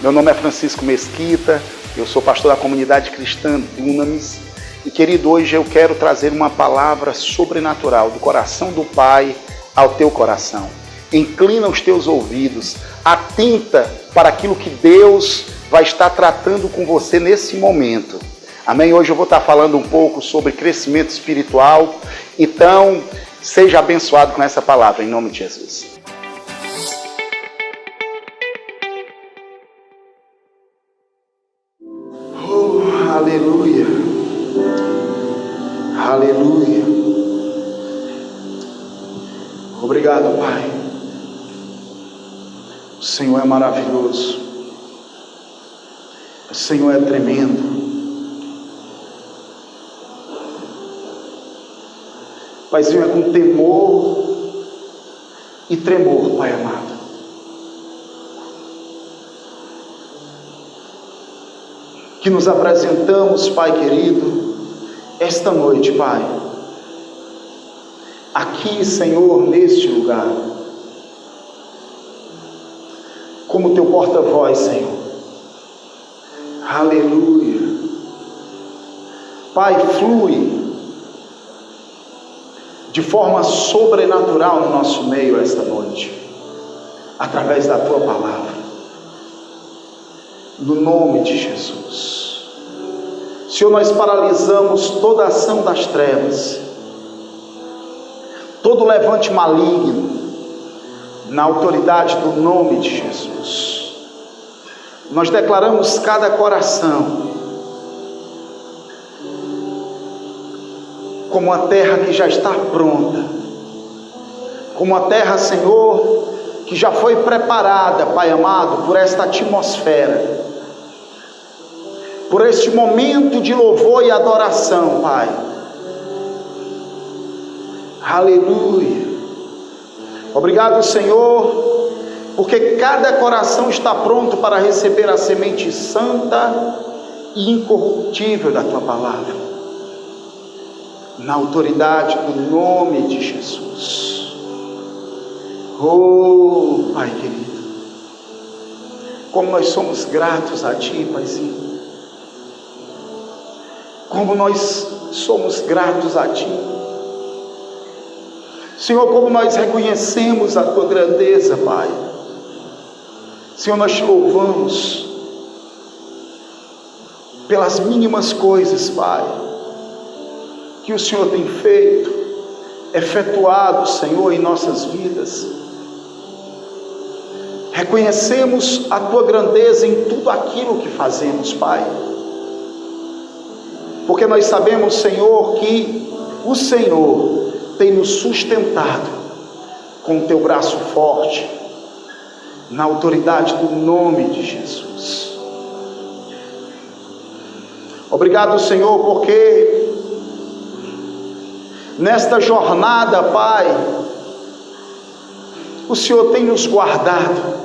Meu nome é Francisco Mesquita, eu sou pastor da comunidade cristã Dunamis. E querido, hoje eu quero trazer uma palavra sobrenatural do coração do Pai ao teu coração. Inclina os teus ouvidos, atenta para aquilo que Deus vai estar tratando com você nesse momento. Amém? Hoje eu vou estar falando um pouco sobre crescimento espiritual. Então, seja abençoado com essa palavra, em nome de Jesus. Aleluia, aleluia. Obrigado, Pai. O Senhor é maravilhoso, o Senhor é tremendo. Paizinho, é com temor e tremor, Pai amado, que nos apresentamos, Pai querido, esta noite, Pai, aqui, Senhor, neste lugar, como teu porta-voz, Senhor. Aleluia. Pai, flui de forma sobrenatural no nosso meio esta noite, através da tua palavra. No nome de Jesus. Senhor, nós paralisamos toda a ação das trevas, todo levante maligno, na autoridade do nome de Jesus. Nós declaramos cada coração como uma terra que já está pronta, como uma terra, Senhor, que já foi preparada, Pai amado, por esta atmosfera, por este momento de louvor e adoração, Pai. Aleluia. Obrigado, Senhor, porque cada coração está pronto para receber a semente santa e incorruptível da tua palavra, na autoridade do nome de Jesus. Oh, Pai querido, como nós somos gratos a Ti, Paizinho. Como nós somos gratos a Ti. Senhor, como nós reconhecemos a Tua grandeza, Pai. Senhor, nós Te louvamos pelas mínimas coisas, Pai, que o Senhor tem feito, efetuado, Senhor, em nossas vidas. Reconhecemos a Tua grandeza em tudo aquilo que fazemos, Pai. Porque nós sabemos, Senhor, que o Senhor tem nos sustentado com o teu braço forte, na autoridade do nome de Jesus. Obrigado, Senhor, porque nesta jornada, Pai, o Senhor tem nos guardado.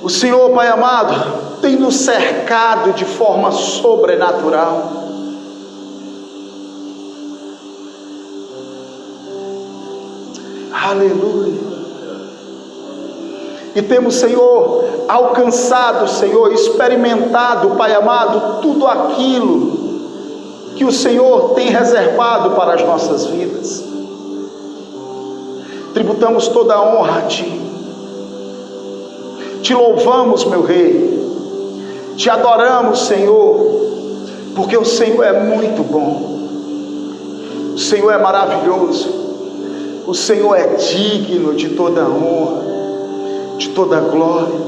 O Senhor, Pai amado, tem nos cercado de forma sobrenatural. Aleluia. E temos, Senhor, alcançado, Senhor, experimentado, Pai amado, tudo aquilo que o Senhor tem reservado para as nossas vidas. Tributamos toda a honra a Ti. Te louvamos, meu Rei, te adoramos, Senhor, porque o Senhor é muito bom, o Senhor é maravilhoso, o Senhor é digno de toda honra, de toda glória,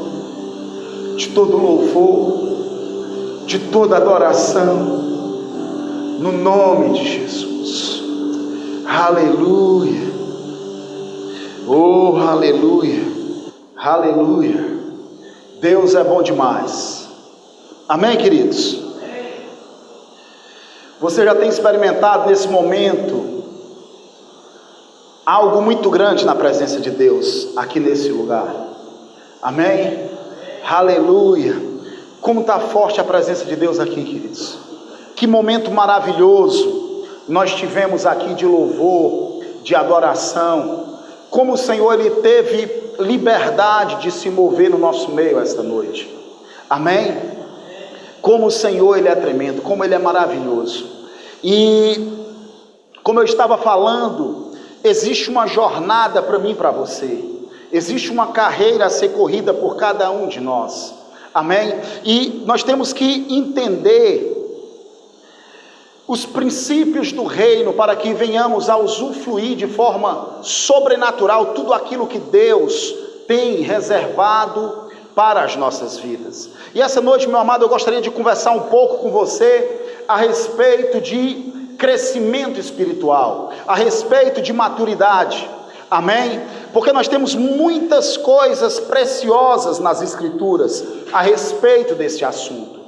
de todo louvor, de toda adoração, no nome de Jesus. Aleluia, oh aleluia, aleluia. Deus é bom demais. Amém, queridos? Você já tem experimentado nesse momento algo muito grande na presença de Deus aqui nesse lugar. Amém? Aleluia. Como está forte a presença de Deus aqui, queridos. Que momento maravilhoso nós tivemos aqui de louvor, de adoração, como o Senhor ele teve liberdade de se mover no nosso meio esta noite. Amém? Como o Senhor ele é tremendo, como ele é maravilhoso. E como eu estava falando, existe uma jornada para mim e para você. Existe uma carreira a ser corrida por cada um de nós. Amém? E nós temos que entender os princípios do reino para que venhamos a usufruir de forma sobrenatural tudo aquilo que Deus tem reservado para as nossas vidas. E essa noite, meu amado, eu gostaria de conversar um pouco com você a respeito de crescimento espiritual, a respeito de maturidade. Amém? Porque nós temos muitas coisas preciosas nas Escrituras a respeito desse assunto.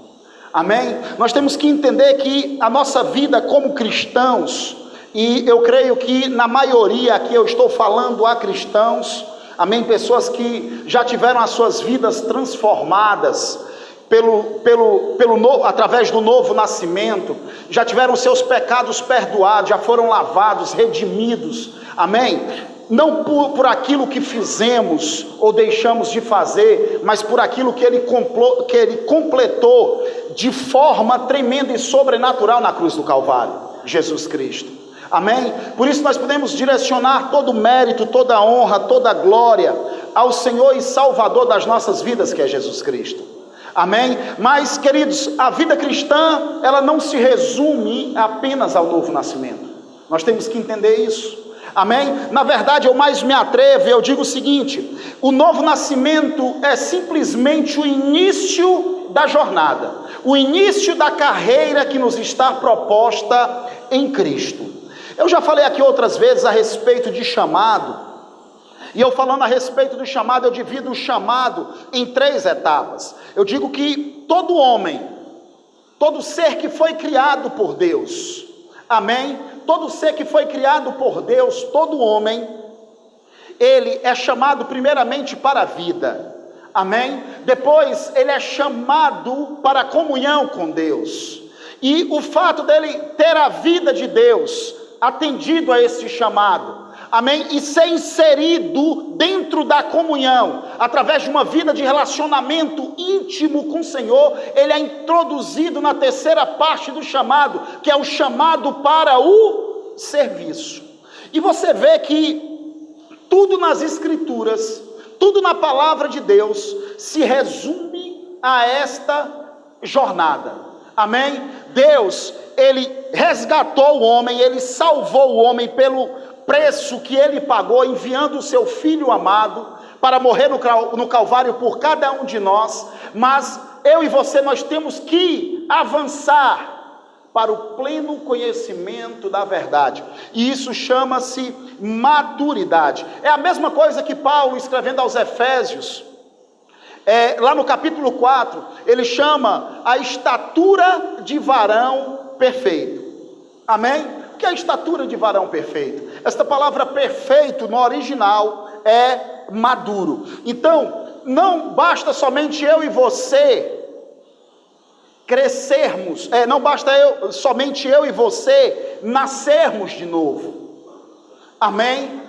Amém? Nós temos que entender que a nossa vida como cristãos, e eu creio que na maioria aqui eu estou falando a cristãos, amém? Pessoas que já tiveram as suas vidas transformadas através do novo nascimento, já tiveram seus pecados perdoados, já foram lavados, redimidos, amém? Não por aquilo que fizemos ou deixamos de fazer, mas por aquilo que ele completou de forma tremenda e sobrenatural na cruz do Calvário, Jesus Cristo. Amém? Por isso nós podemos direcionar todo o mérito, toda a honra, toda a glória ao Senhor e Salvador das nossas vidas, que é Jesus Cristo. Amém? Mas, queridos, a vida cristã, ela não se resume apenas ao novo nascimento. Nós temos que entender isso. Amém? Na verdade, eu mais me atrevo e eu digo o seguinte: o novo nascimento é simplesmente o início da jornada, o início da carreira que nos está proposta em Cristo. Eu já falei aqui outras vezes a respeito de chamado, e eu falando a respeito do chamado, eu divido o chamado em 3 etapas. Eu digo que todo homem, todo ser que foi criado por Deus, amém? Todo ser que foi criado por Deus, todo homem, ele é chamado primeiramente para a vida, amém? Depois ele é chamado para a comunhão com Deus, e o fato dele ter a vida de Deus, atendido a esse chamado, amém? E ser inserido dentro da comunhão, através de uma vida de relacionamento íntimo com o Senhor, ele é introduzido na 3ª parte do chamado, que é o chamado para o serviço. E você vê que tudo nas Escrituras, tudo na palavra de Deus, se resume a esta jornada, amém? Deus, ele resgatou o homem, ele salvou o homem pelo preço que ele pagou, enviando o seu Filho amado para morrer no Calvário por cada um de nós. Mas eu e você, nós temos que avançar para o pleno conhecimento da verdade, e isso chama-se maturidade. É a mesma coisa que Paulo, escrevendo aos Efésios, lá no capítulo 4, ele chama a estatura de varão perfeito. Amém? O que é a estatura de varão perfeito? Esta palavra perfeito no original é maduro. Então, não basta somente eu e você crescermos, não basta somente eu e você nascermos de novo. Amém?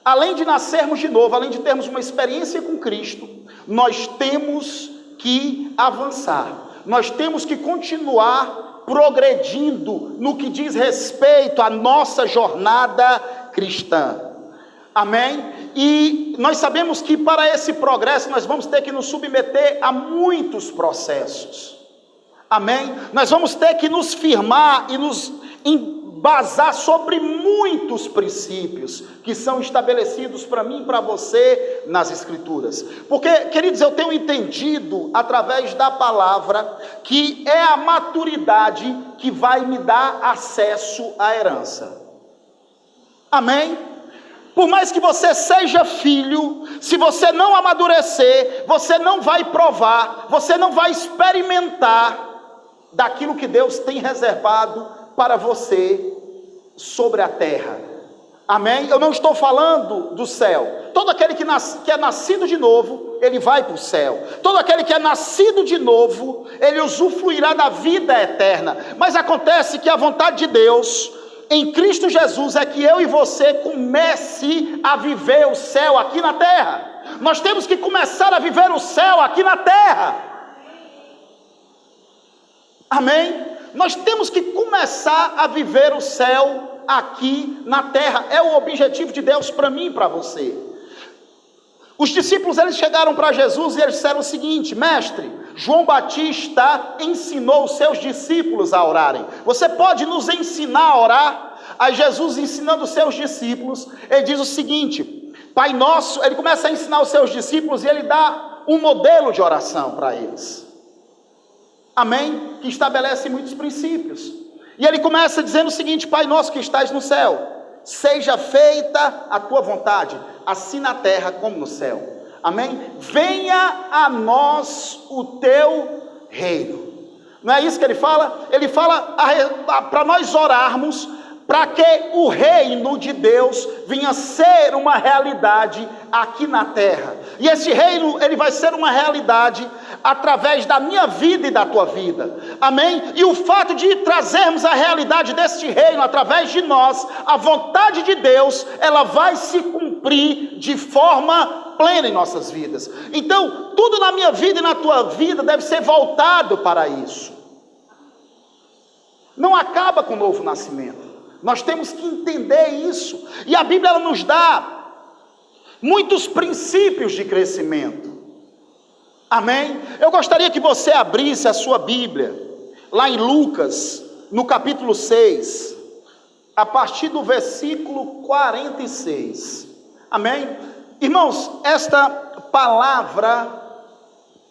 Além de nascermos de novo, além de termos uma experiência com Cristo, nós temos que avançar. Nós temos que continuar progredindo no que diz respeito à nossa jornada cristã. Amém? E nós sabemos que para esse progresso nós vamos ter que nos submeter a muitos processos. Amém? Nós vamos ter que nos firmar e nos embasar sobre muitos princípios que são estabelecidos para mim e para você nas Escrituras. Porque, queridos, eu tenho entendido através da palavra que é a maturidade que vai me dar acesso à herança. Amém? Por mais que você seja filho, se você não amadurecer, você não vai provar, você não vai experimentar daquilo que Deus tem reservado para você sobre a terra. Amém? Eu não estou falando do céu. Todo aquele que é nascido de novo, ele vai para o céu. Todo aquele que é nascido de novo, ele usufruirá da vida eterna. Mas acontece que a vontade de Deus em Cristo Jesus é que eu e você comece a viver o céu aqui na terra. Nós temos que começar a viver o céu aqui na terra. Amém? Nós temos que começar a viver o céu aqui na terra. É o objetivo de Deus para mim e para você. Os discípulos, eles chegaram para Jesus e eles disseram o seguinte: mestre, João Batista ensinou os seus discípulos a orarem. Você pode nos ensinar a orar? Aí Jesus, ensinando os seus discípulos, ele diz o seguinte: Pai Nosso, ele começa a ensinar os seus discípulos e ele dá um modelo de oração para eles. Amém? Que estabelece muitos princípios. E ele começa dizendo o seguinte: Pai Nosso que estás no céu, seja feita a tua vontade, assim na terra como no céu. Amém? Venha a nós o teu reino. Não é isso que ele fala? Ele fala para nós orarmos para que o reino de Deus venha ser uma realidade aqui na terra. E esse reino, ele vai ser uma realidade através da minha vida e da tua vida. Amém? E o fato de trazermos a realidade deste reino através de nós, a vontade de Deus, ela vai se cumprir de forma plena em nossas vidas. Então, tudo na minha vida e na tua vida deve ser voltado para isso. Não acaba com o novo nascimento. Nós temos que entender isso. E a Bíblia ela nos dá muitos princípios de crescimento. Amém? Eu gostaria que você abrisse a sua Bíblia, lá em Lucas, no capítulo 6, a partir do versículo 46. Amém? Irmãos, esta palavra,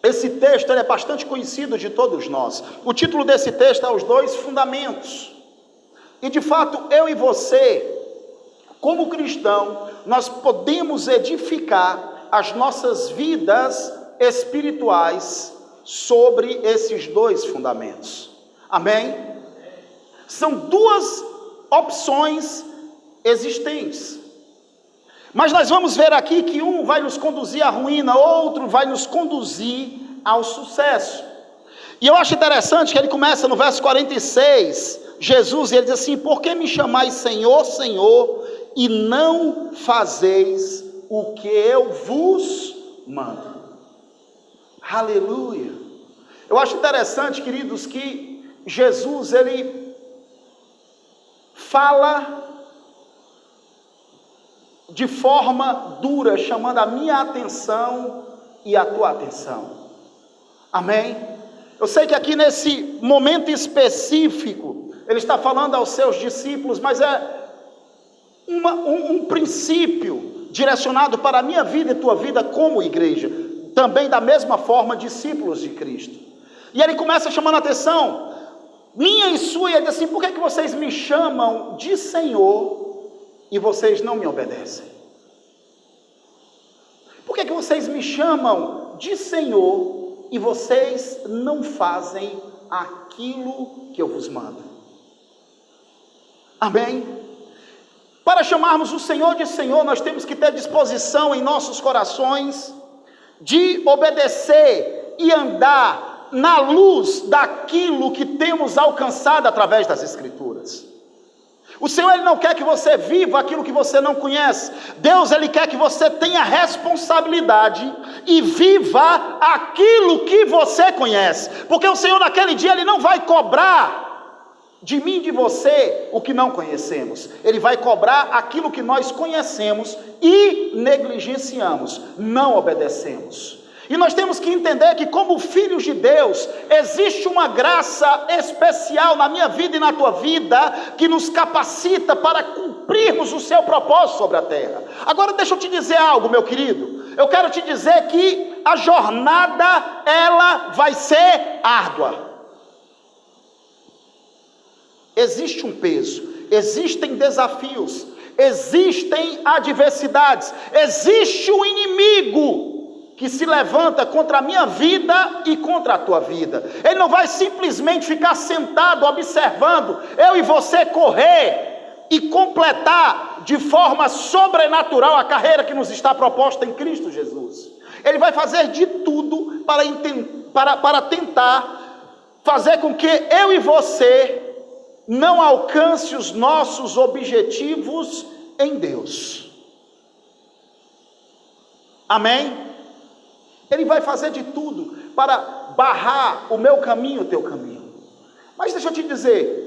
esse texto, ele é bastante conhecido de todos nós. O título desse texto é Os Dois Fundamentos. E de fato, eu e você, como cristão, nós podemos edificar as nossas vidas espirituais sobre esses dois fundamentos. Amém? São duas opções existentes. Mas nós vamos ver aqui que um vai nos conduzir à ruína, outro vai nos conduzir ao sucesso. E eu acho interessante que ele começa no verso 46, Jesus, ele diz assim: por que me chamais Senhor, Senhor, e não fazeis o que eu vos mando? Aleluia! Eu acho interessante, queridos, que Jesus, ele fala de forma dura, chamando a minha atenção e a tua atenção. Amém? Eu sei que aqui nesse momento específico, ele está falando aos seus discípulos, mas é um princípio direcionado para a minha vida e tua vida como igreja. Também da mesma forma, discípulos de Cristo. E ele começa chamando a atenção, minha e sua, e ele diz assim: por que vocês me chamam de Senhor e vocês não me obedecem? Por que vocês me chamam de Senhor e vocês não fazem aquilo que eu vos mando? Amém? Para chamarmos o Senhor de Senhor, nós temos que ter disposição em nossos corações de obedecer e andar na luz daquilo que temos alcançado através das Escrituras. O Senhor, ele não quer que você viva aquilo que você não conhece. Deus, ele quer que você tenha responsabilidade e viva aquilo que você conhece. Porque o Senhor, naquele dia, ele não vai cobrar de mim e de você o que não conhecemos. Ele vai cobrar aquilo que nós conhecemos e negligenciamos, não obedecemos. E nós temos que entender que, como filhos de Deus, existe uma graça especial na minha vida e na tua vida, que nos capacita para cumprirmos o seu propósito sobre a terra. Agora deixa eu te dizer algo, meu querido. Eu quero te dizer que a jornada, ela vai ser árdua. Existe um peso, existem desafios, existem adversidades, existe um inimigo que se levanta contra a minha vida e contra a tua vida. Ele não vai simplesmente ficar sentado observando eu e você correr e completar de forma sobrenatural a carreira que nos está proposta em Cristo Jesus. Ele vai fazer de tudo para tentar fazer com que eu e você não alcance os nossos objetivos em Deus. Amém? Ele vai fazer de tudo para barrar o meu caminho, o teu caminho. Mas deixa eu te dizer,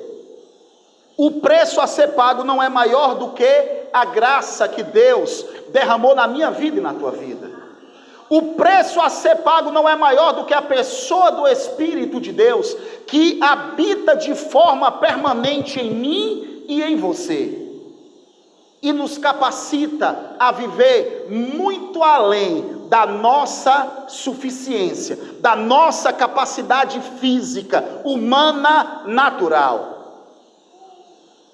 o preço a ser pago não é maior do que a graça que Deus derramou na minha vida e na tua vida. O preço a ser pago não é maior do que a pessoa do Espírito de Deus, que habita de forma permanente em mim e em você, e nos capacita a viver muito além da nossa suficiência, da nossa capacidade física, humana, natural.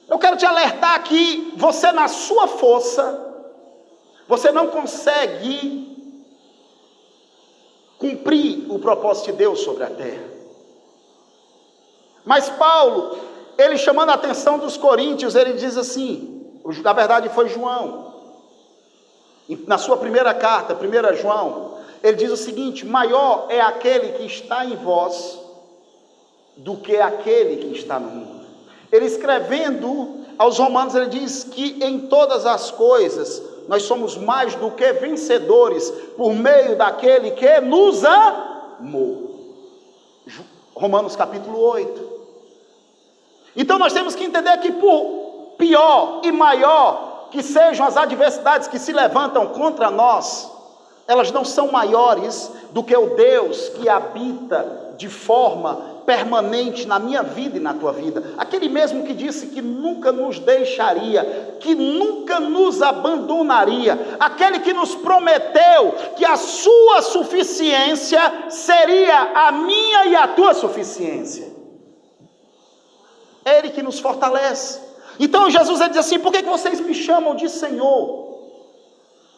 Eu quero te alertar que você, na sua força, você não consegue cumprir o propósito de Deus sobre a terra. Mas Paulo, ele chamando a atenção dos coríntios, ele diz assim, na verdade foi João, na sua primeira carta, 1 João, ele diz o seguinte: maior é aquele que está em vós do que aquele que está no mundo. Ele escrevendo aos romanos, ele diz que em todas as coisas nós somos mais do que vencedores por meio daquele que nos amou. Romanos capítulo 8. Então nós temos que entender que por pior e maior que sejam as adversidades que se levantam contra nós, elas não são maiores do que o Deus que habita de forma permanente na minha vida e na tua vida. Aquele mesmo que disse que nunca nos deixaria, que nunca nos abandonaria, aquele que nos prometeu que a sua suficiência seria a minha e a tua suficiência. Ele que nos fortalece. Então Jesus diz assim: por que vocês me chamam de Senhor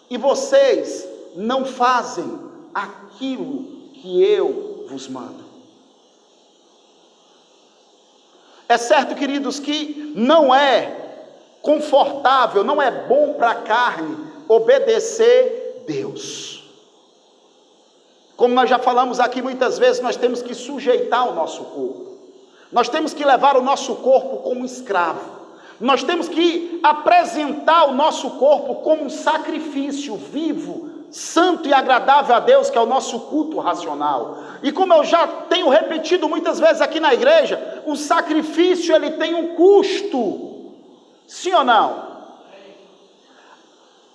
e vocês não fazem aquilo que eu vos mando? É certo, queridos, que não é confortável, não é bom para a carne obedecer Deus. Como nós já falamos aqui muitas vezes, nós temos que sujeitar o nosso corpo. Nós temos que levar o nosso corpo como escravo. Nós temos que apresentar o nosso corpo como um sacrifício vivo, santo e agradável a Deus, que é o nosso culto racional. E como eu já tenho repetido muitas vezes aqui na igreja, o sacrifício ele tem um custo. Sim ou não?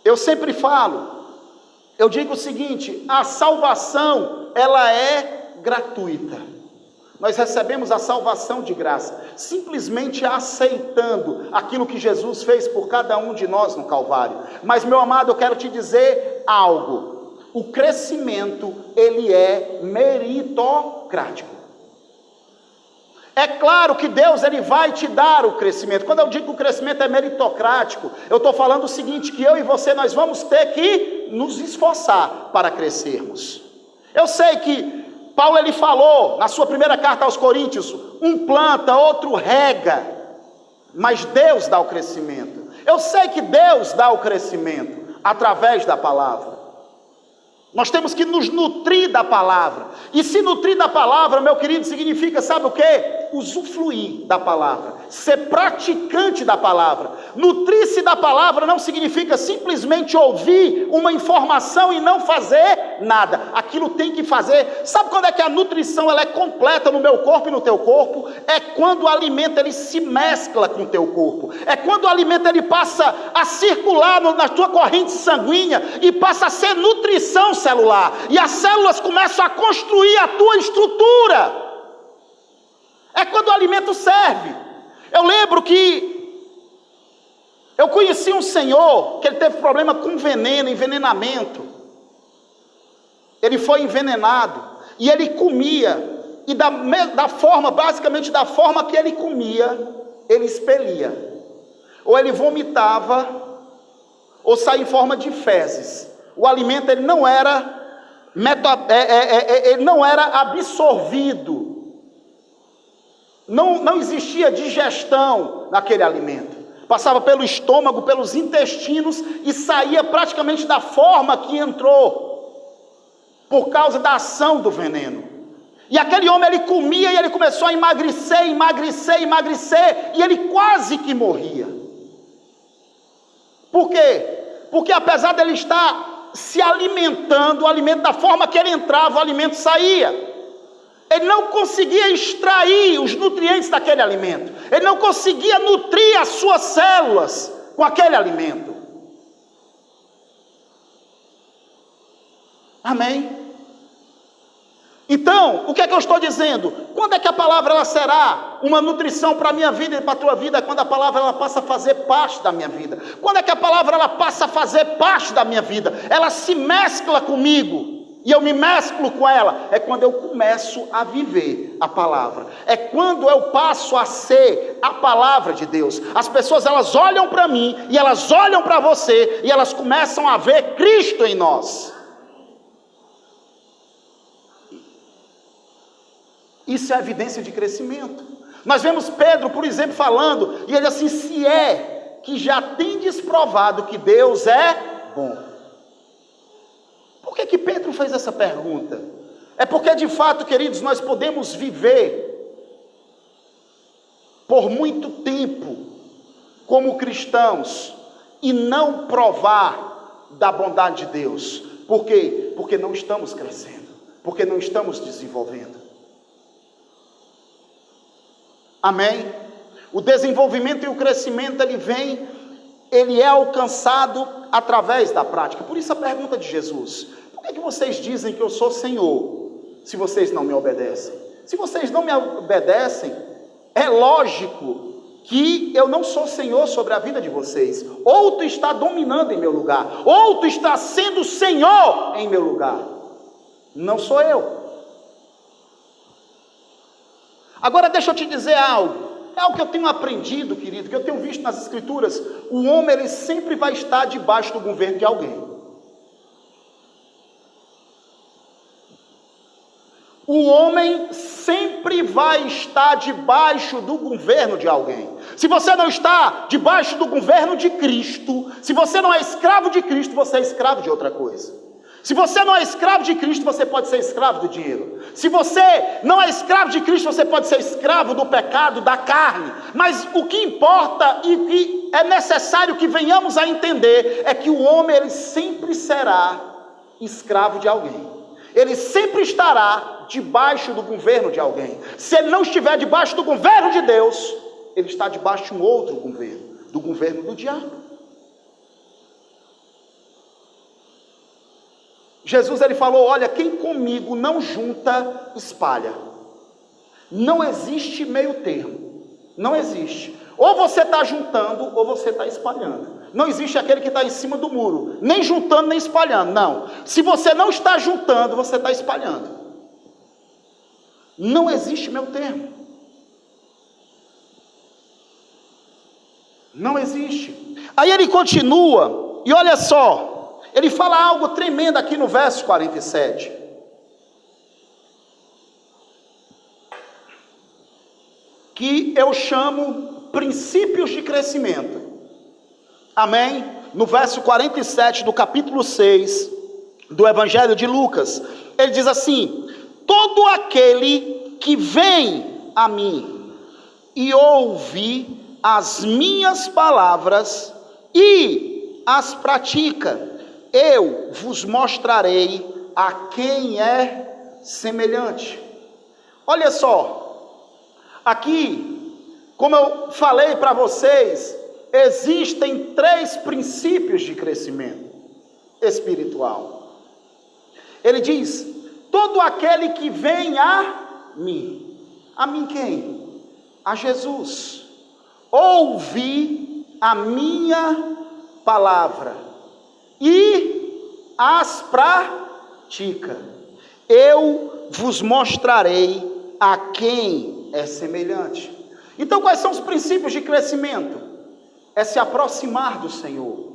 Eu sempre falo, eu digo o seguinte: a salvação ela é gratuita. Nós recebemos a salvação de graça, simplesmente aceitando aquilo que Jesus fez por cada um de nós no Calvário. Mas, meu amado, eu quero te dizer algo: o crescimento, ele é meritocrático. É claro que Deus ele vai te dar o crescimento. Quando eu digo que o crescimento é meritocrático, eu estou falando o seguinte, que eu e você, nós vamos ter que nos esforçar para crescermos. Eu sei que Paulo ele falou na sua primeira carta aos Coríntios, um planta, outro rega, mas Deus dá o crescimento. Eu sei que Deus dá o crescimento através da palavra. Nós temos que nos nutrir da palavra. E se nutrir da palavra, meu querido, significa, sabe o quê? Usufruir da palavra, ser praticante da palavra. Nutrir-se da palavra não significa simplesmente ouvir uma informação e não fazer nada. Aquilo tem que fazer. Sabe quando é que a nutrição ela é completa no meu corpo e no teu corpo? É quando o alimento ele se mescla com o teu corpo. É quando o alimento ele passa a circular na tua corrente sanguínea e passa a ser nutrição celular. E as células começam a construir a tua estrutura. É quando o alimento serve. Eu lembro que eu conheci um senhor que ele teve problema com veneno, envenenamento. Ele foi envenenado e ele comia, e basicamente da forma que ele comia, ele expelia. Ou ele vomitava, ou saía em forma de fezes. O alimento ele não era absorvido. Não existia digestão naquele alimento. Passava pelo estômago, pelos intestinos e saía praticamente da forma que entrou, por causa da ação do veneno. E aquele homem, ele comia e ele começou a emagrecer, e ele quase que morria. Por quê? Porque apesar dele estar se alimentando, o alimento da forma que ele entrava, o alimento saía. Ele não conseguia extrair os nutrientes daquele alimento. Ele não conseguia nutrir as suas células com aquele alimento. Amém? Então, o que é que eu estou dizendo? Quando é que a palavra ela será uma nutrição para a minha vida e para a tua vida? Quando a palavra ela passa a fazer parte da minha vida. Quando é que a palavra ela passa a fazer parte da minha vida? Ela se mescla comigo e eu me mesclo com ela. É quando eu começo a viver a palavra. É quando eu passo a ser a palavra de Deus. As pessoas elas olham para mim e elas olham para você e elas começam a ver Cristo em nós. Isso é evidência de crescimento. Nós vemos Pedro, por exemplo, falando, e ele assim, se é que já tendes provado que Deus é bom. Por que Pedro fez essa pergunta? É porque de fato, queridos, nós podemos viver por muito tempo como cristãos e não provar da bondade de Deus. Por quê? Porque não estamos crescendo, porque não estamos desenvolvendo. Amém? O desenvolvimento e o crescimento, ele é alcançado através da prática. Por isso a pergunta de Jesus: por que vocês dizem que eu sou Senhor, se vocês não me obedecem? Se vocês não me obedecem, é lógico que eu não sou Senhor sobre a vida de vocês. Ou tu está dominando em meu lugar, ou tu está sendo Senhor em meu lugar. Não sou eu. Agora deixa eu te dizer algo, é algo que eu tenho aprendido, querido, que eu tenho visto nas escrituras. O homem, ele sempre vai estar debaixo do governo de alguém. O homem sempre vai estar debaixo do governo de alguém. Se você não está debaixo do governo de Cristo, se você não é escravo de Cristo, você é escravo de outra coisa. Se você não é escravo de Cristo, você pode ser escravo do dinheiro. Se você não é escravo de Cristo, você pode ser escravo do pecado, da carne. Mas o que importa e o que é necessário que venhamos a entender é que o homem, ele sempre será escravo de alguém. Ele sempre estará debaixo do governo de alguém. Se ele não estiver debaixo do governo de Deus, ele está debaixo de um outro governo, do governo do diabo. Jesus, ele falou, olha, quem comigo não junta, espalha. Não existe meio termo. Não existe. Ou você está juntando, ou você está espalhando. Não existe aquele que está em cima do muro, nem juntando, nem espalhando. Não. Se você não está juntando, você está espalhando. Não existe meio termo. Não existe. Aí ele continua, e olha só. Ele fala algo tremendo aqui no verso 47. Que eu chamo princípios de crescimento. Amém? No verso 47 do capítulo 6 do Evangelho de Lucas. Ele diz assim: todo aquele que vem a mim e ouve as minhas palavras e as pratica, eu vos mostrarei a quem é semelhante. Olha só, aqui, como eu falei para vocês, existem 3 princípios de crescimento espiritual. Ele diz, todo aquele que vem a mim quem? A Jesus, ouve a minha palavra e as pratica, eu vos mostrarei a quem é semelhante. Então, quais são os princípios de crescimento? É se aproximar do Senhor.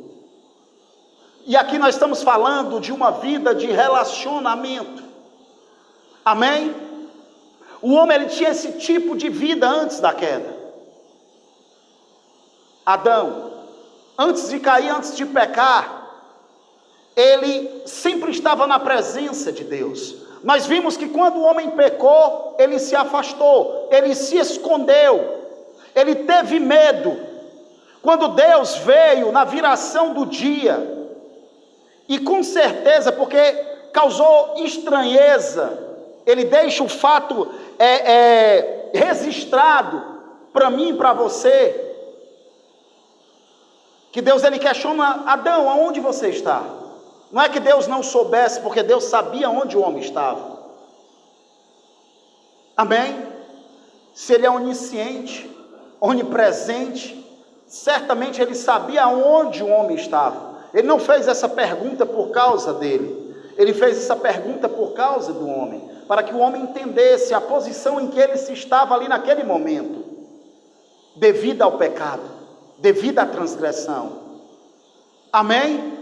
E aqui nós estamos falando de uma vida de relacionamento. Amém? O homem, ele tinha esse tipo de vida antes da queda. Adão, antes de cair, antes de pecar, ele sempre estava na presença de Deus. nós vimos que quando o homem pecou, ele se afastou, ele se escondeu, ele teve medo. Quando Deus veio na viração do dia, e com certeza, porque causou estranheza, ele deixa o fato registrado para mim e para você, que Deus ele questiona Adão, aonde você está? Não é que Deus não soubesse, porque Deus sabia onde o homem estava. Amém? Se ele é onisciente, onipresente, certamente ele sabia onde o homem estava. Ele não fez essa pergunta por causa dele, ele fez essa pergunta por causa do homem, para que o homem entendesse a posição em que ele se estava ali naquele momento, devido ao pecado, devido à transgressão. Amém?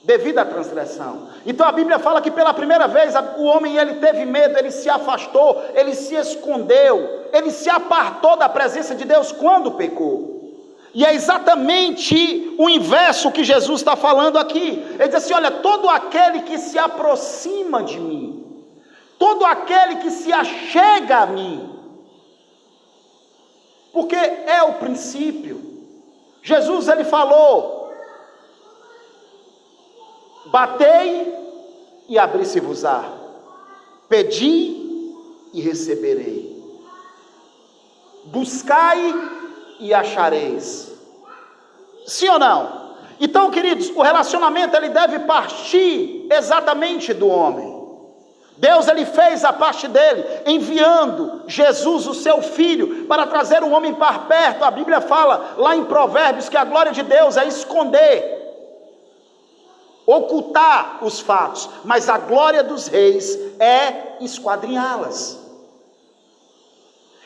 Devido à transgressão. Então a Bíblia fala que pela primeira vez o homem ele teve medo, ele se afastou, ele se escondeu, ele se apartou da presença de Deus quando pecou. E é exatamente o inverso que Jesus está falando aqui. Ele diz assim: olha, todo aquele que se aproxima de mim, todo aquele que se achega a mim, porque é o princípio. Jesus ele falou: batei e abri-se-vos-á, pedi e receberei, buscai e achareis. Sim ou não? Então, queridos, o relacionamento ele deve partir exatamente do homem. Deus ele fez a parte dele, enviando Jesus, o seu filho, para trazer o homem para perto. A Bíblia fala lá em Provérbios que a glória de Deus é esconder, ocultar os fatos, mas a glória dos reis é esquadrinhá-las.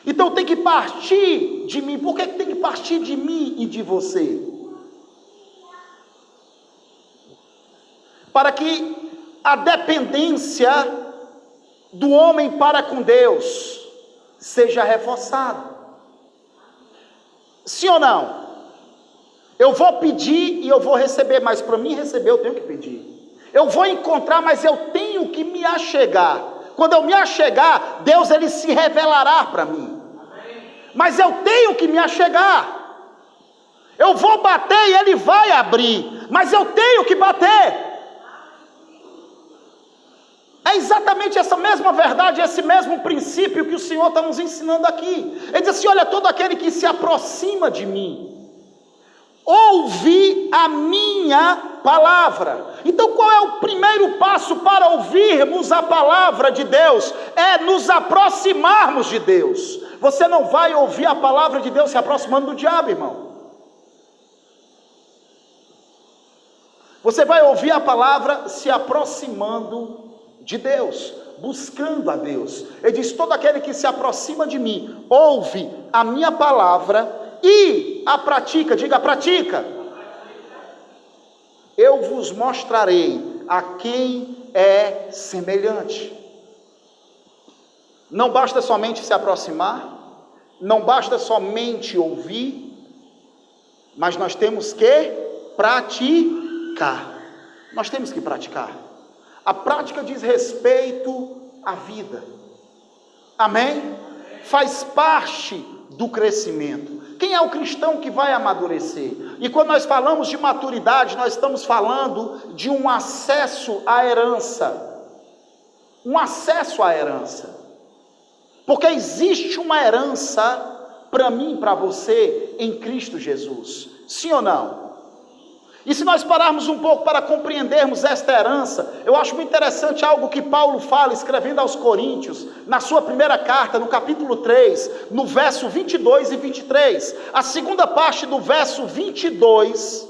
Então tem que partir de mim. Por que tem que partir de mim e de você? Para que a dependência do homem para com Deus seja reforçada. Sim ou não? Eu vou pedir e eu vou receber, mas para mim receber eu tenho que pedir. Eu vou encontrar, mas eu tenho que me achegar. Quando eu me achegar, Deus ele se revelará para mim. Mas eu tenho que me achegar. Eu vou bater e ele vai abrir, mas eu tenho que bater. É exatamente essa mesma verdade, esse mesmo princípio que o Senhor está nos ensinando aqui. Ele diz assim: olha, todo aquele que se aproxima de mim, ouve a minha palavra. Então qual é o primeiro passo para ouvirmos a palavra de Deus? É nos aproximarmos de Deus. Você não vai ouvir a palavra de Deus se aproximando do diabo, irmão. Você vai ouvir a palavra se aproximando de Deus, buscando a Deus. Ele diz: todo aquele que se aproxima de mim, ouve a minha palavra e a pratica. Diga: pratica. Eu vos mostrarei a quem é semelhante. Não basta somente se aproximar, não basta somente ouvir, mas nós temos que praticar. Nós temos que praticar. A prática diz respeito à vida. Amém? Faz parte do crescimento. Quem é o cristão que vai amadurecer? E quando nós falamos de maturidade, nós estamos falando de um acesso à herança. Um acesso à herança. Porque existe uma herança para mim e para você em Cristo Jesus. Sim ou não? E se nós pararmos um pouco para compreendermos esta herança, eu acho muito interessante algo que Paulo fala, escrevendo aos Coríntios, na sua primeira carta, no capítulo 3, no verso 22 e 23. A segunda parte do verso 22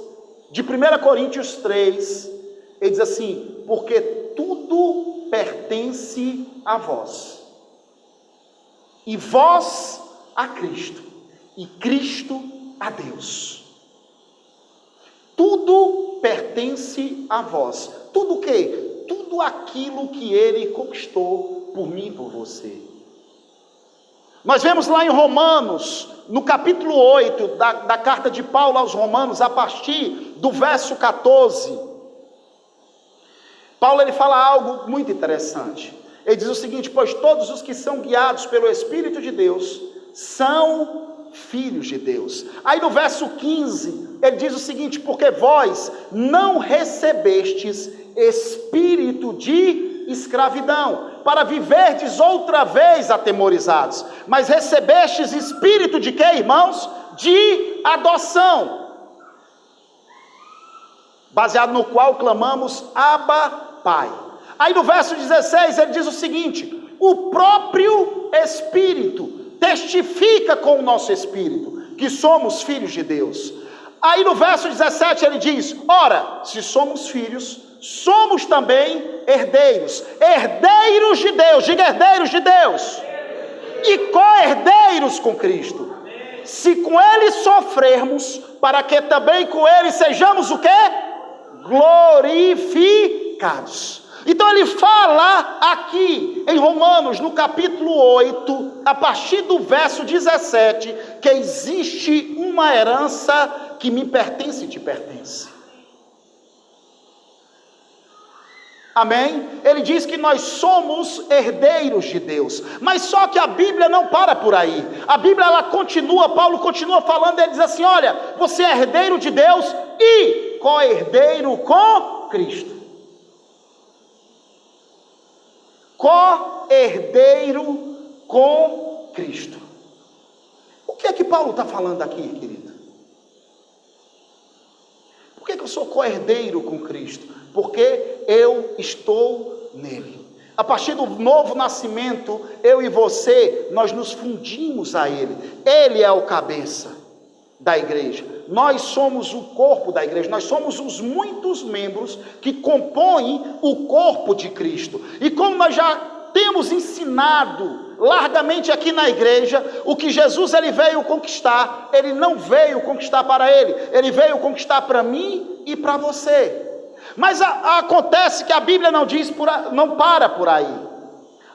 de 1 Coríntios 3, ele diz assim: porque tudo pertence a vós, e vós a Cristo, e Cristo a Deus. Tudo pertence a vós. Tudo o quê? Tudo aquilo que Ele conquistou por mim e por você. Nós vemos lá em Romanos, no capítulo 8 da carta de Paulo aos Romanos, a partir do verso 14. Paulo ele fala algo muito interessante. Ele diz o seguinte: pois todos os que são guiados pelo Espírito de Deus são filhos de Deus. Aí no verso 15, ele diz o seguinte: porque vós não recebestes espírito de escravidão, para viverdes outra vez atemorizados, mas recebestes espírito de quê, irmãos? De adoção, baseado no qual clamamos Abba, Pai. Aí no verso 16 ele diz o seguinte: o próprio Espírito testifica com o nosso espírito que somos filhos de Deus. Aí no verso 17 ele diz: ora, se somos filhos, somos também herdeiros, herdeiros de Deus, diga herdeiros de Deus, e co-herdeiros com Cristo, se com Ele sofrermos, para que também com Ele sejamos o quê? Glorificados. Então ele fala aqui em Romanos, no capítulo 8, a partir do verso 17, que existe uma herança que me pertence e te pertence. Amém? Ele diz que nós somos herdeiros de Deus, mas só que a Bíblia não para por aí. A Bíblia, ela continua, Paulo continua falando, ele diz assim: olha, você é herdeiro de Deus e co-herdeiro com Cristo. Co-herdeiro com Cristo. O que é que Paulo está falando aqui, querido? Por que eu sou co-herdeiro com Cristo? Porque eu estou nele. A partir do novo nascimento, eu e você, nós nos fundimos a Ele. Ele é o cabeça da igreja. Nós somos o corpo da igreja. Nós somos os muitos membros que compõem o corpo de Cristo. E como nós já temos ensinado largamente aqui na igreja, o que Jesus ele veio conquistar, ele não veio conquistar para ele, ele veio conquistar para mim e para você. Mas acontece que a Bíblia não para por aí.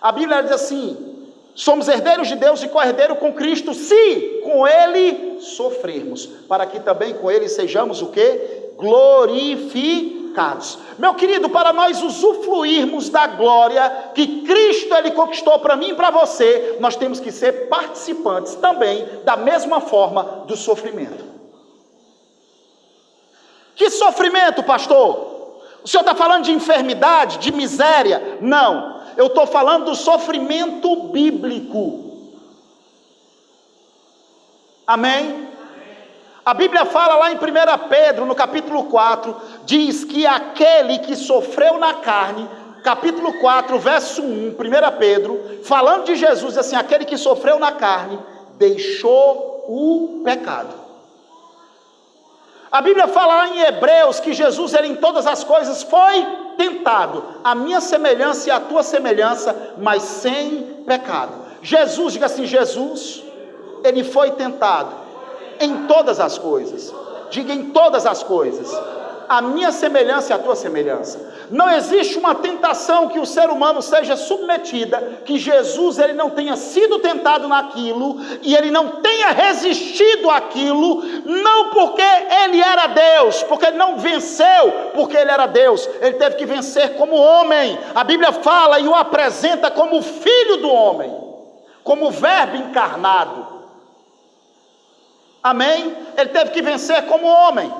A Bíblia diz assim: somos herdeiros de Deus e co-herdeiro com Cristo, se com Ele sofrermos, para que também com Ele sejamos o quê? Glorificados. Meu querido, para nós usufruirmos da glória que Cristo ele conquistou para mim e para você, nós temos que ser participantes também, da mesma forma, do sofrimento. Que sofrimento, pastor? O senhor está falando de enfermidade, de miséria? Não, eu estou falando do sofrimento bíblico. Amém? A Bíblia fala lá em 1 Pedro, no capítulo 4, diz que aquele que sofreu na carne, capítulo 4, verso 1, 1 Pedro, falando de Jesus, assim: aquele que sofreu na carne, deixou o pecado. A Bíblia fala lá em Hebreus que Jesus, ele em todas as coisas foi tentado, a minha semelhança e a tua semelhança, mas sem pecado. Jesus, diga assim: Jesus, ele foi tentado em todas as coisas. Diga: em todas as coisas, a minha semelhança e a tua semelhança. Não existe uma tentação que o ser humano seja submetida, que Jesus ele não tenha sido tentado naquilo, e ele não tenha resistido àquilo, não porque ele era Deus, porque ele não venceu porque ele era Deus, ele teve que vencer como homem. A Bíblia fala e o apresenta como filho do homem, como verbo encarnado. Amém? Ele teve que vencer como homem.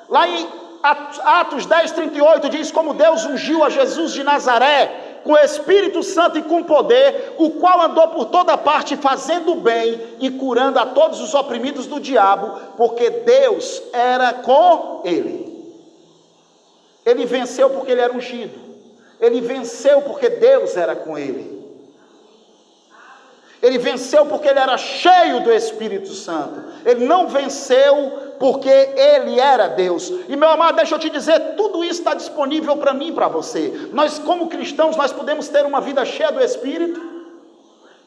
Lá em Atos 10, 38 diz como Deus ungiu a Jesus de Nazaré com o Espírito Santo e com poder, o qual andou por toda parte fazendo bem e curando a todos os oprimidos do diabo, porque Deus era com ele. Ele venceu porque ele era ungido. Ele venceu porque Deus era com ele. Ele venceu porque ele era cheio do Espírito Santo. Ele não venceu porque ele era Deus. E meu amado, deixa eu te dizer, tudo isso está disponível para mim e para você. Nós como cristãos, nós podemos ter uma vida cheia do Espírito.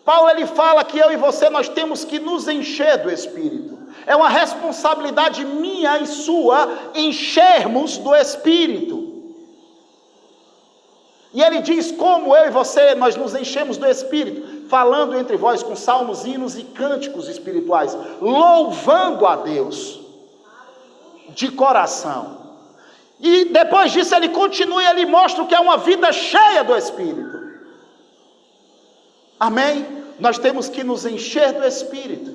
Paulo ele fala que eu e você, nós temos que nos encher do Espírito. É uma responsabilidade minha e sua enchermos do Espírito. E ele diz como eu e você, nós nos enchemos do Espírito, falando entre vós com salmos, hinos e cânticos espirituais, louvando a Deus de coração. E depois disso ele continua e ele mostra o que é uma vida cheia do Espírito. Amém? Nós temos que nos encher do Espírito.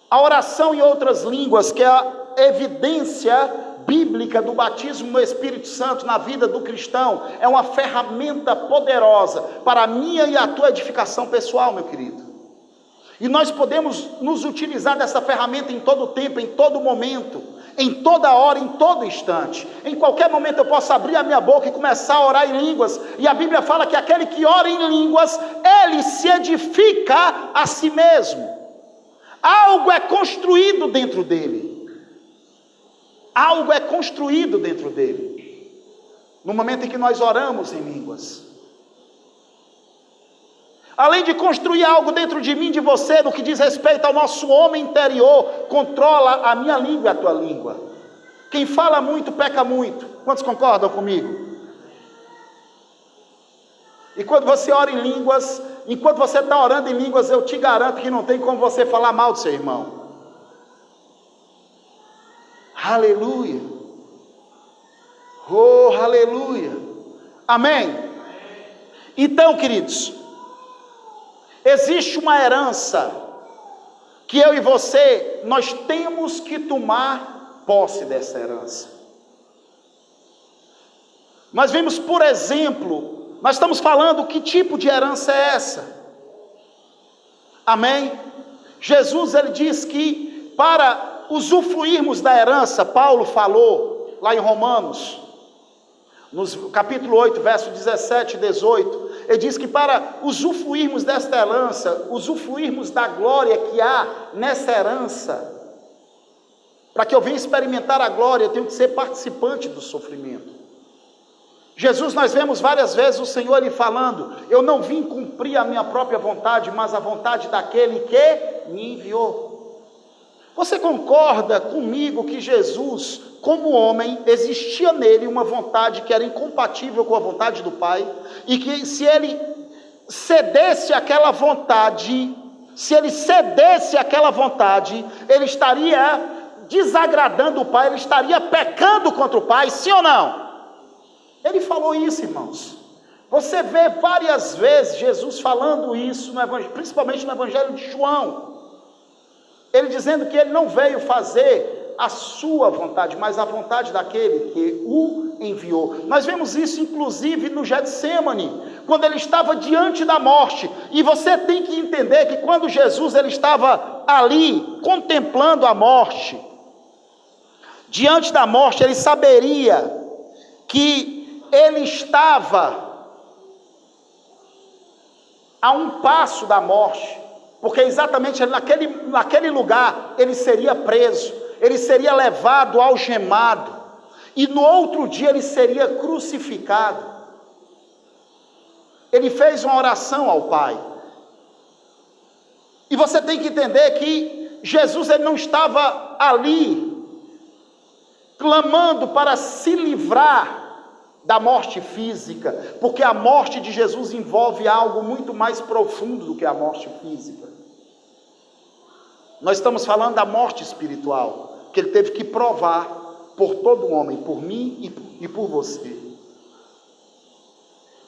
A oração em outras línguas, que é a evidência bíblica do batismo no Espírito Santo na vida do cristão, é uma ferramenta poderosa para a minha e a tua edificação pessoal, meu querido. E nós podemos nos utilizar dessa ferramenta em todo tempo, em todo momento, em toda hora, em todo instante. Em qualquer momento eu posso abrir a minha boca e começar a orar em línguas. E a Bíblia fala que aquele que ora em línguas, ele se edifica a si mesmo. Algo é construído dentro dele. Algo é construído dentro dele. No momento em que nós oramos em línguas. Além de construir algo dentro de mim, de você, no que diz respeito ao nosso homem interior, controla a minha língua e a tua língua. Quem fala muito, peca muito. Quantos concordam comigo? E quando você ora em línguas, enquanto você está orando em línguas, eu te garanto que não tem como você falar mal do seu irmão. Aleluia. Oh, aleluia. Amém? Então, queridos, existe uma herança que eu e você, nós temos que tomar posse dessa herança. Nós vimos, por exemplo, nós estamos falando que tipo de herança é essa? Amém? Jesus, ele diz que para usufruirmos da herança, Paulo falou lá em Romanos, no capítulo 8, verso 17 e 18, ele diz que para usufruirmos desta herança, usufruirmos da glória que há nessa herança, para que eu venha experimentar a glória, eu tenho que ser participante do sofrimento. Jesus, nós vemos várias vezes o Senhor ele falando, eu não vim cumprir a minha própria vontade, mas a vontade daquele que me enviou. Você concorda comigo que Jesus, como homem, existia nele uma vontade que era incompatível com a vontade do Pai, e que se ele cedesse àquela vontade, ele estaria desagradando o Pai, ele estaria pecando contra o Pai, sim ou não? Ele falou isso, irmãos. Você vê várias vezes Jesus falando isso, principalmente no Evangelho de João. Ele dizendo que ele não veio fazer a sua vontade, mas a vontade daquele que o enviou. Nós vemos isso inclusive no Getsemane, quando ele estava diante da morte. E você tem que entender que quando Jesus ele estava ali contemplando a morte, diante da morte, ele saberia que ele estava a um passo da morte, porque exatamente naquele lugar ele seria preso, ele seria levado algemado, e no outro dia ele seria crucificado. Ele fez uma oração ao Pai, e você tem que entender que Jesus ele não estava ali clamando para se livrar da morte física, porque a morte de Jesus envolve algo muito mais profundo do que a morte física. Nós estamos falando da morte espiritual, que ele teve que provar por todo homem, por mim e por você.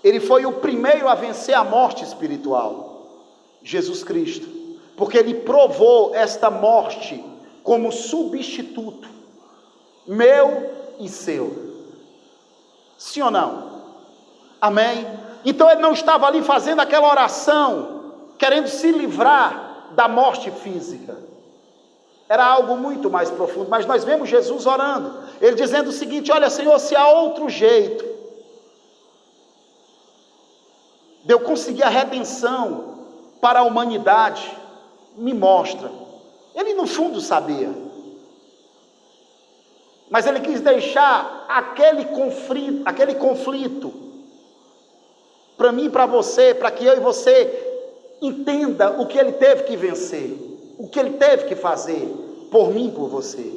Ele foi o primeiro a vencer a morte espiritual, Jesus Cristo, porque ele provou esta morte como substituto, meu e seu. Sim ou não? Amém? Então ele não estava ali fazendo aquela oração, querendo se livrar da morte física. Era algo muito mais profundo, mas nós vemos Jesus orando, ele dizendo o seguinte: olha, Senhor, se há outro jeito de eu conseguir a redenção para a humanidade, me mostra. Ele no fundo sabia, mas ele quis deixar aquele conflito para mim e para você, para que eu e você entenda o que ele teve que vencer, o que ele teve que fazer por mim e por você.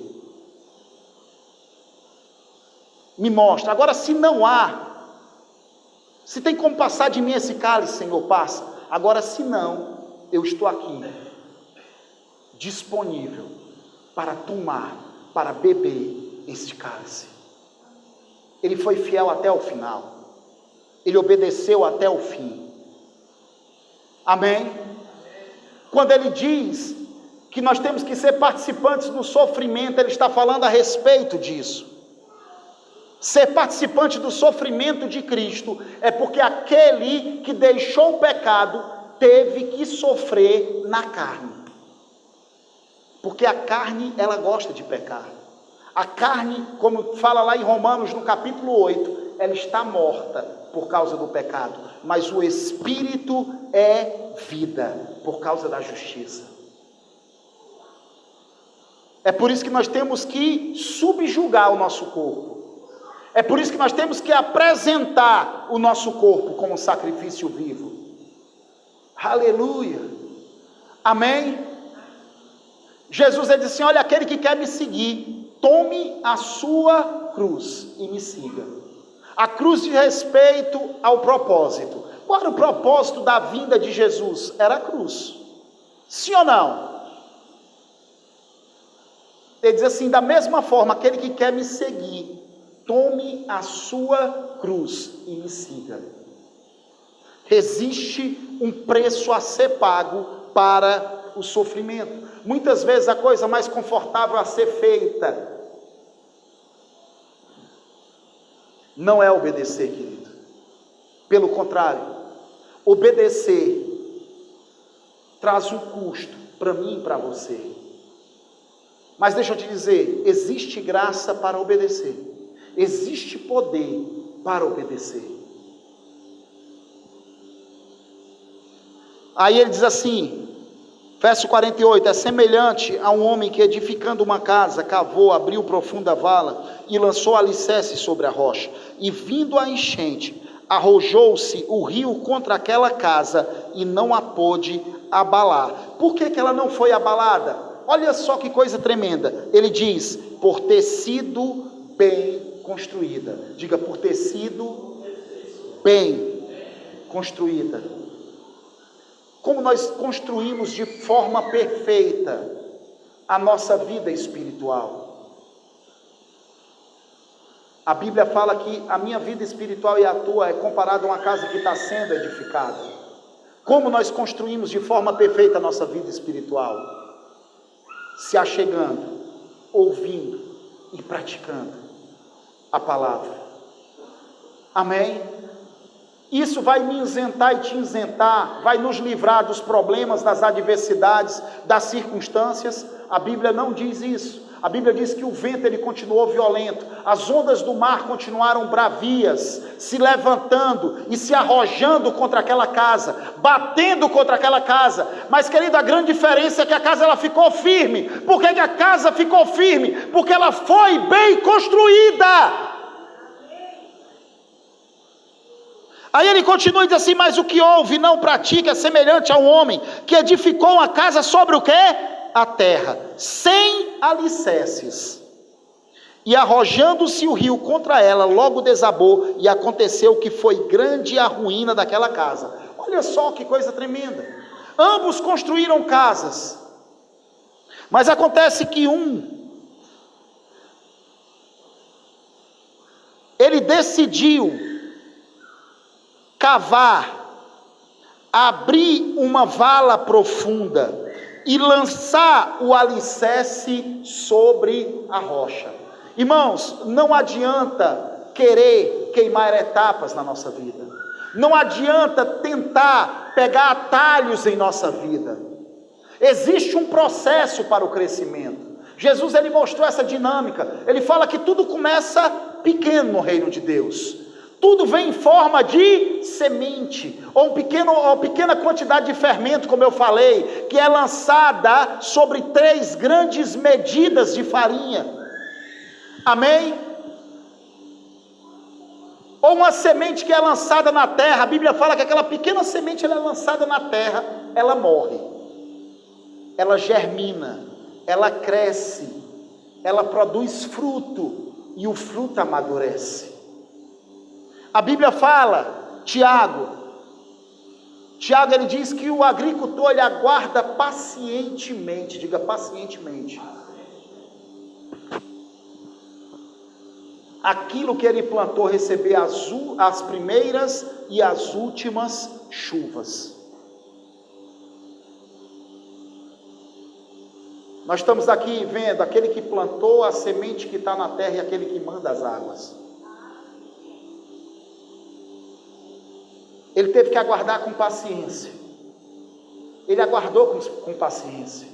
Me mostra. Agora, se não há, se tem como passar de mim esse cálice, Senhor, passa. Agora, se não, eu estou aqui, disponível para tomar, para beber esse cálice. Ele foi fiel até o final, ele obedeceu até o fim. Amém? Quando ele diz que nós temos que ser participantes do sofrimento, ele está falando a respeito disso. Ser participante do sofrimento de Cristo é porque aquele que deixou o pecado teve que sofrer na carne. Porque a carne, ela gosta de pecar. A carne, como fala lá em Romanos, no capítulo 8, ela está morta por causa do pecado. Mas o Espírito é vida, por causa da justiça. É por isso que nós temos que subjugar o nosso corpo. É por isso que nós temos que apresentar o nosso corpo como sacrifício vivo. Aleluia. Amém? Jesus disse assim: olha, aquele que quer me seguir, tome a sua cruz e me siga. A cruz de respeito ao propósito. Qual era o propósito da vinda de Jesus? Era a cruz. Sim ou não? Ele diz assim: da mesma forma, aquele que quer me seguir, tome a sua cruz e me siga. Existe um preço a ser pago para o sofrimento. Muitas vezes a coisa mais confortável a ser feita não é obedecer, querido. Pelo contrário, obedecer traz um custo para mim e para você. Mas deixa eu te dizer, existe graça para obedecer. Existe poder para obedecer. Aí ele diz assim, verso 48, é semelhante a um homem que, edificando uma casa, cavou, abriu profunda vala e lançou alicerce sobre a rocha. E vindo a enchente, arrojou-se o rio contra aquela casa e não a pôde abalar. Por que ela não foi abalada? Olha só que coisa tremenda. Ele diz, por ter sido bem construída. Diga, por ter sido bem construída. Como nós construímos de forma perfeita a nossa vida espiritual. A Bíblia fala que a minha vida espiritual e a tua é comparada a uma casa que está sendo edificada. Como nós construímos de forma perfeita a nossa vida espiritual? Se achegando, ouvindo e praticando a palavra. Amém? Isso vai me isentar e te isentar, vai nos livrar dos problemas, das adversidades, das circunstâncias. A Bíblia não diz isso. A Bíblia diz que o vento ele continuou violento, as ondas do mar continuaram bravias, se levantando e se arrojando contra aquela casa, batendo contra aquela casa. Mas, querido, a grande diferença é que a casa ela ficou firme. Por que a casa ficou firme? Porque ela foi bem construída. Aí ele continua e diz assim, mas o que ouve e não pratica é semelhante a um homem que edificou uma casa sobre o quê? A terra, sem alicerces. E arrojando-se o rio contra ela, logo desabou, e aconteceu que foi grande a ruína daquela casa. Olha só que coisa tremenda. Ambos construíram casas, mas acontece que ele decidiu cavar, abrir uma vala profunda e lançar o alicerce sobre a rocha. Irmãos, não adianta querer queimar etapas na nossa vida. Não adianta tentar pegar atalhos em nossa vida. Existe um processo para o crescimento. Jesus ele mostrou essa dinâmica. Ele fala que tudo começa pequeno no reino de Deus. Tudo vem em forma de semente, ou uma pequena quantidade de fermento, como eu falei, que é lançada sobre 3 grandes medidas de farinha. Amém? Ou uma semente que é lançada na terra. A Bíblia fala que aquela pequena semente ela é lançada na terra, ela morre, ela germina, ela cresce, ela produz fruto, e o fruto amadurece. A Bíblia fala, Tiago ele diz que o agricultor ele aguarda pacientemente, diga pacientemente, aquilo que ele plantou receber as primeiras e as últimas chuvas. Nós estamos aqui vendo aquele que plantou a semente que está na terra e aquele que manda as águas. Ele teve que aguardar com paciência. Ele aguardou com paciência.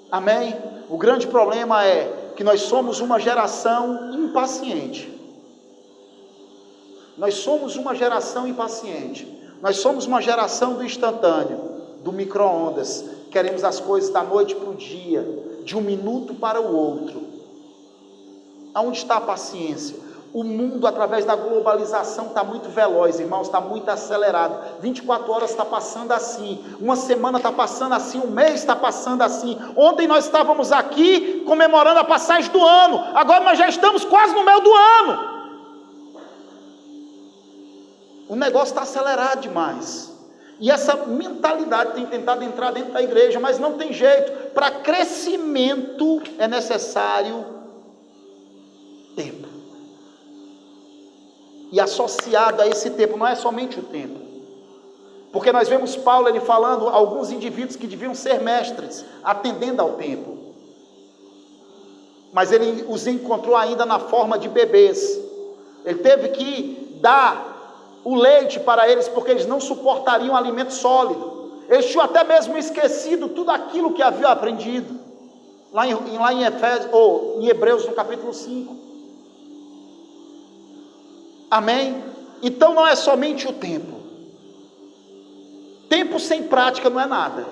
Amém? O grande problema é que nós somos uma geração impaciente. Nós somos uma geração impaciente. Nós somos uma geração do instantâneo, do micro-ondas. Queremos as coisas da noite para o dia, de um minuto para o outro. Aonde está a paciência? O mundo, através da globalização, está muito veloz, irmãos, está muito acelerado. 24 horas está passando assim, uma semana está passando assim, um mês está passando assim. Ontem nós estávamos aqui comemorando a passagem do ano, agora nós já estamos quase no meio do ano. O negócio está acelerado demais. E essa mentalidade tem tentado entrar dentro da igreja, mas não tem jeito. Para crescimento é necessário tempo. E associado a esse tempo, não é somente o tempo. Porque nós vemos Paulo ele falando a alguns indivíduos que deviam ser mestres, atendendo ao tempo. Mas ele os encontrou ainda na forma de bebês. Ele teve que dar o leite para eles, porque eles não suportariam alimento sólido. Eles tinham até mesmo esquecido tudo aquilo que haviam aprendido. Lá em Efésios, ou em Hebreus, no capítulo 5. Amém? Então não é somente o tempo. Tempo sem prática não é nada.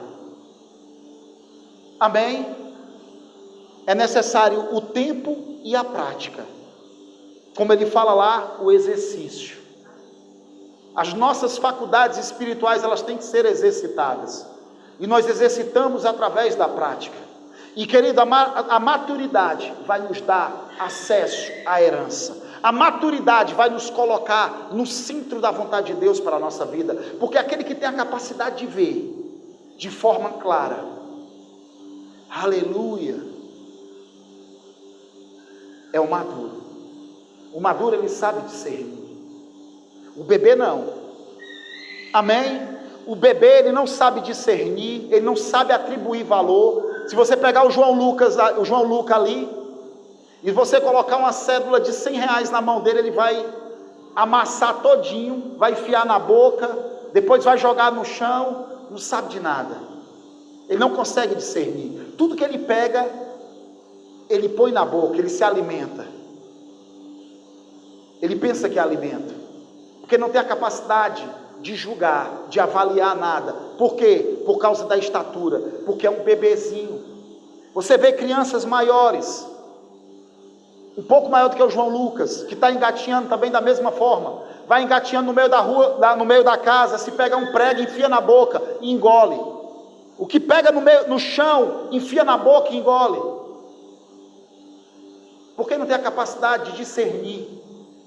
Amém? É necessário o tempo e a prática. Como ele fala lá, o exercício. As nossas faculdades espirituais, elas têm que ser exercitadas. E nós exercitamos através da prática. E querido, a maturidade vai nos dar acesso à herança. A maturidade vai nos colocar no centro da vontade de Deus para a nossa vida. Porque aquele que tem a capacidade de ver de forma clara, aleluia, é o maduro. O maduro ele sabe discernir. O bebê não. Amém? O bebê ele não sabe discernir, ele não sabe atribuir valor. Se você pegar o João Lucas ali, e você colocar uma cédula de R$100 na mão dele, ele vai amassar todinho, vai enfiar na boca, depois vai jogar no chão, não sabe de nada. Ele não consegue discernir. Tudo que ele pega, ele põe na boca, ele se alimenta. Ele pensa que é alimento, porque não tem a capacidade de julgar, de avaliar nada. Por quê? Por causa da estatura, porque é um bebezinho. Você vê crianças maiores, um pouco maior do que o João Lucas, que está engatinhando também da mesma forma, vai engatinhando no meio da rua, no meio da casa, se pega um prego, enfia na boca e engole. O que pega no chão, enfia na boca e engole. Porque não tem a capacidade de discernir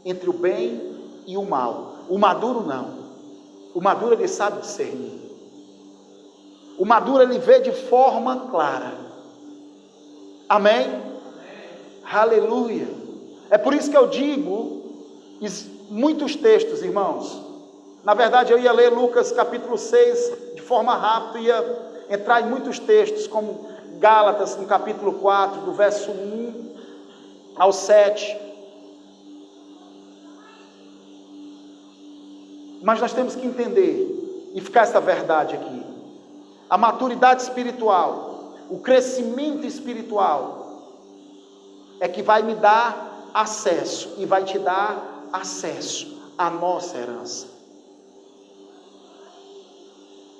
entre o bem e o mal. O maduro não. O maduro ele sabe discernir. O maduro ele vê de forma clara. Amém? Aleluia. É por isso que eu digo muitos textos, irmãos. Na verdade eu ia ler Lucas capítulo 6 de forma rápida, ia entrar em muitos textos, como Gálatas no capítulo 4, do verso 1 ao 7. Mas nós temos que entender e ficar essa verdade aqui. A maturidade espiritual, o crescimento espiritual é que vai me dar acesso e vai te dar acesso à nossa herança.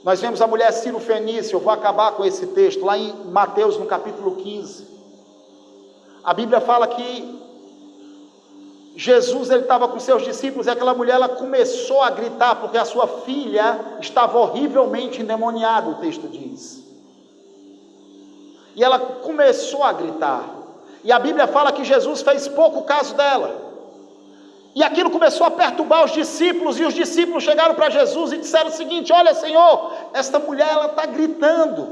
Nós vemos a mulher Ciro-Fenícia, eu vou acabar com esse texto, lá em Mateus no capítulo 15. A Bíblia fala que Jesus ele estava com seus discípulos e aquela mulher ela começou a gritar porque a sua filha estava horrivelmente endemoniada, o texto diz. E ela começou a gritar. E a Bíblia fala que Jesus fez pouco caso dela. E aquilo começou a perturbar os discípulos, e os discípulos chegaram para Jesus e disseram o seguinte: olha Senhor, esta mulher ela está gritando,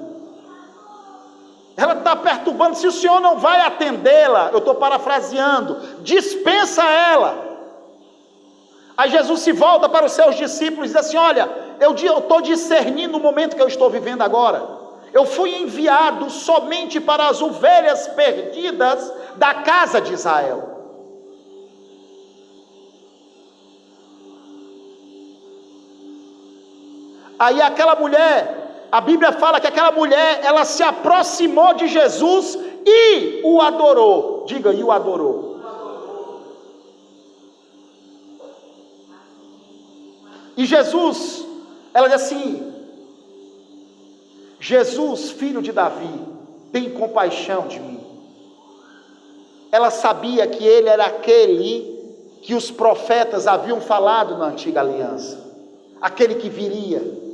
ela está perturbando, se o Senhor não vai atendê-la, eu estou parafraseando, dispensa ela. Aí Jesus se volta para os seus discípulos e diz assim: olha, eu estou discernindo o momento que eu estou vivendo agora. Eu fui enviado somente para as ovelhas perdidas da casa de Israel. Aí aquela mulher, a Bíblia fala que aquela mulher, ela se aproximou de Jesus e o adorou. Diga, e o adorou. E Jesus, ela diz assim: Jesus, filho de Davi, tem compaixão de mim. Ela sabia que ele era aquele que os profetas haviam falado na antiga aliança, aquele que viria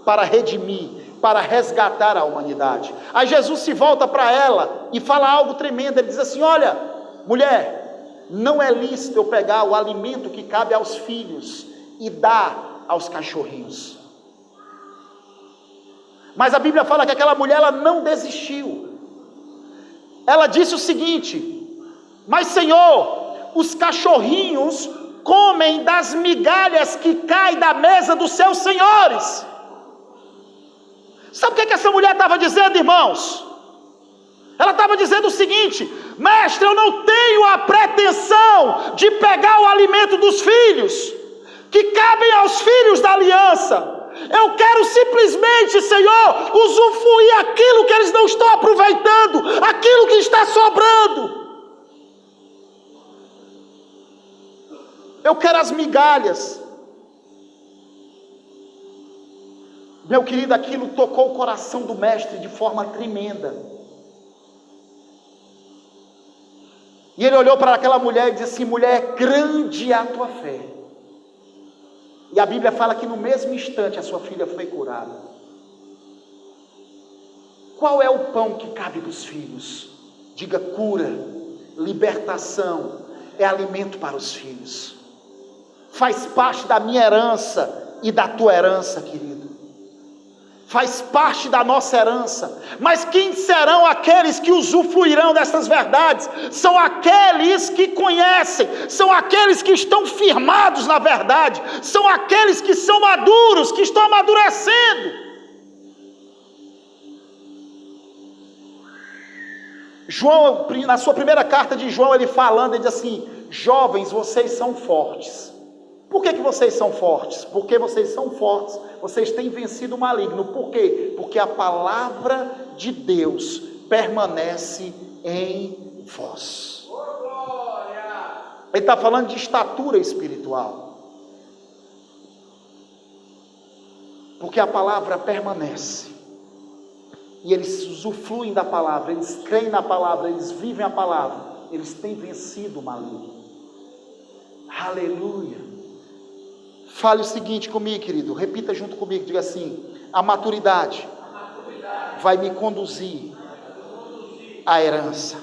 para redimir, para resgatar a humanidade. Aí Jesus se volta para ela e fala algo tremendo. Ele diz assim: olha, mulher, não é lícito eu pegar o alimento que cabe aos filhos e dar aos cachorrinhos. Mas a Bíblia fala que aquela mulher, ela não desistiu. Ela disse o seguinte: mas Senhor, os cachorrinhos comem das migalhas que caem da mesa dos seus senhores. Sabe o que essa mulher estava dizendo, irmãos? Ela estava dizendo o seguinte: mestre, eu não tenho a pretensão de pegar o alimento dos filhos, que cabem aos filhos da aliança. Eu quero simplesmente, Senhor, usufruir aquilo que eles não estão aproveitando, aquilo que está sobrando. Eu quero as migalhas. Meu querido, aquilo tocou o coração do mestre de forma tremenda. E ele olhou para aquela mulher e disse assim: mulher, grande é a tua fé. E a Bíblia fala que no mesmo instante a sua filha foi curada. Qual é o pão que cabe dos filhos? Diga: cura, libertação, é alimento para os filhos. Faz parte da minha herança e da tua herança, querido. Faz parte da nossa herança. Mas quem serão aqueles que usufruirão dessas verdades? São aqueles que conhecem, são aqueles que estão firmados na verdade, são aqueles que são maduros, que estão amadurecendo. João, na sua primeira carta de João, ele falando, ele diz assim: jovens, vocês são fortes. Por que vocês são fortes? Porque vocês são fortes, vocês têm vencido o maligno. Por quê? Porque a palavra de Deus permanece em vós. Ele está falando de estatura espiritual. Porque a palavra permanece. E eles usufruem da palavra, eles creem na palavra, eles vivem a palavra. Eles têm vencido o maligno. Aleluia. Fale o seguinte comigo, querido, repita junto comigo, diga assim: a maturidade vai me conduzir à herança.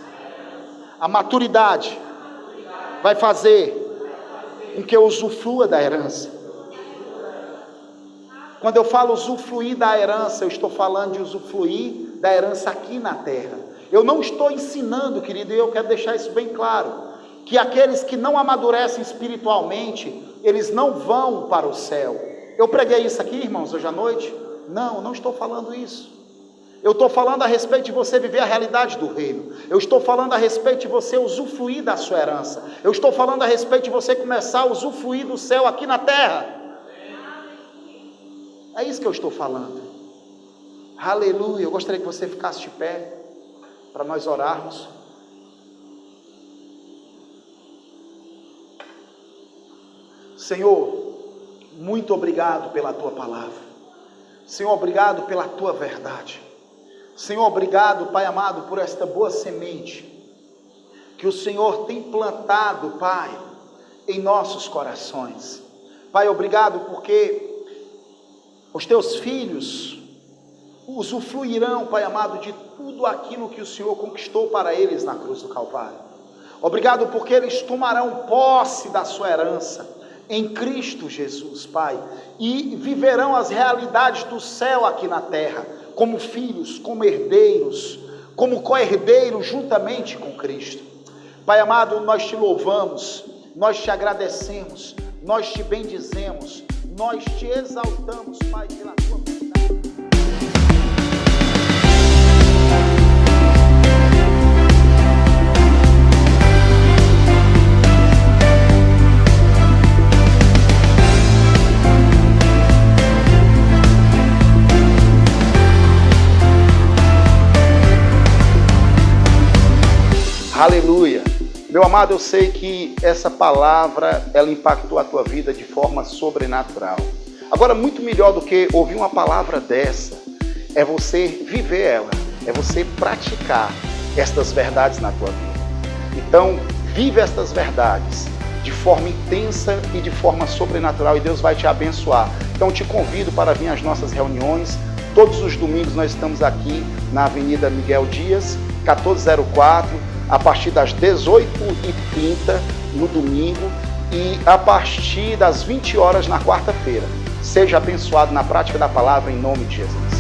A maturidade vai fazer com que eu usufrua da herança. Quando eu falo usufruir da herança, eu estou falando de usufruir da herança aqui na terra. Eu não estou ensinando, querido, e eu quero deixar isso bem claro, que aqueles que não amadurecem espiritualmente, eles não vão para o céu. Eu preguei isso aqui, irmãos, hoje à noite? Não estou falando isso. Eu estou falando a respeito de você viver a realidade do reino. Eu estou falando a respeito de você usufruir da sua herança. Eu estou falando a respeito de você começar a usufruir do céu aqui na terra. É isso que eu estou falando. Aleluia. Eu gostaria que você ficasse de pé para nós orarmos. Senhor, muito obrigado pela tua palavra. Senhor, obrigado pela tua verdade. Senhor, obrigado, Pai amado, por esta boa semente que o Senhor tem plantado, Pai, em nossos corações. Pai, obrigado porque os teus filhos usufruirão, Pai amado, de tudo aquilo que o Senhor conquistou para eles na cruz do Calvário. Obrigado porque eles tomarão posse da sua herança em Cristo Jesus, Pai, e viverão as realidades do céu aqui na terra, como filhos, como herdeiros, como co-herdeiros juntamente com Cristo. Pai amado, nós te louvamos, nós te agradecemos, nós te bendizemos, nós te exaltamos, Pai, pela tua bondade. amado, eu sei que essa palavra, ela impactou a tua vida de forma sobrenatural. Agora, muito melhor do que ouvir uma palavra dessa, é você viver ela, é você praticar estas verdades na tua vida. Então, vive estas verdades de forma intensa e de forma sobrenatural e Deus vai te abençoar. Então, te convido para vir às nossas reuniões. Todos os domingos nós estamos aqui na Avenida Miguel Dias, 1404, a partir das 18h30 no domingo e a partir das 20 horas na quarta-feira. Seja abençoado na prática da palavra em nome de Jesus.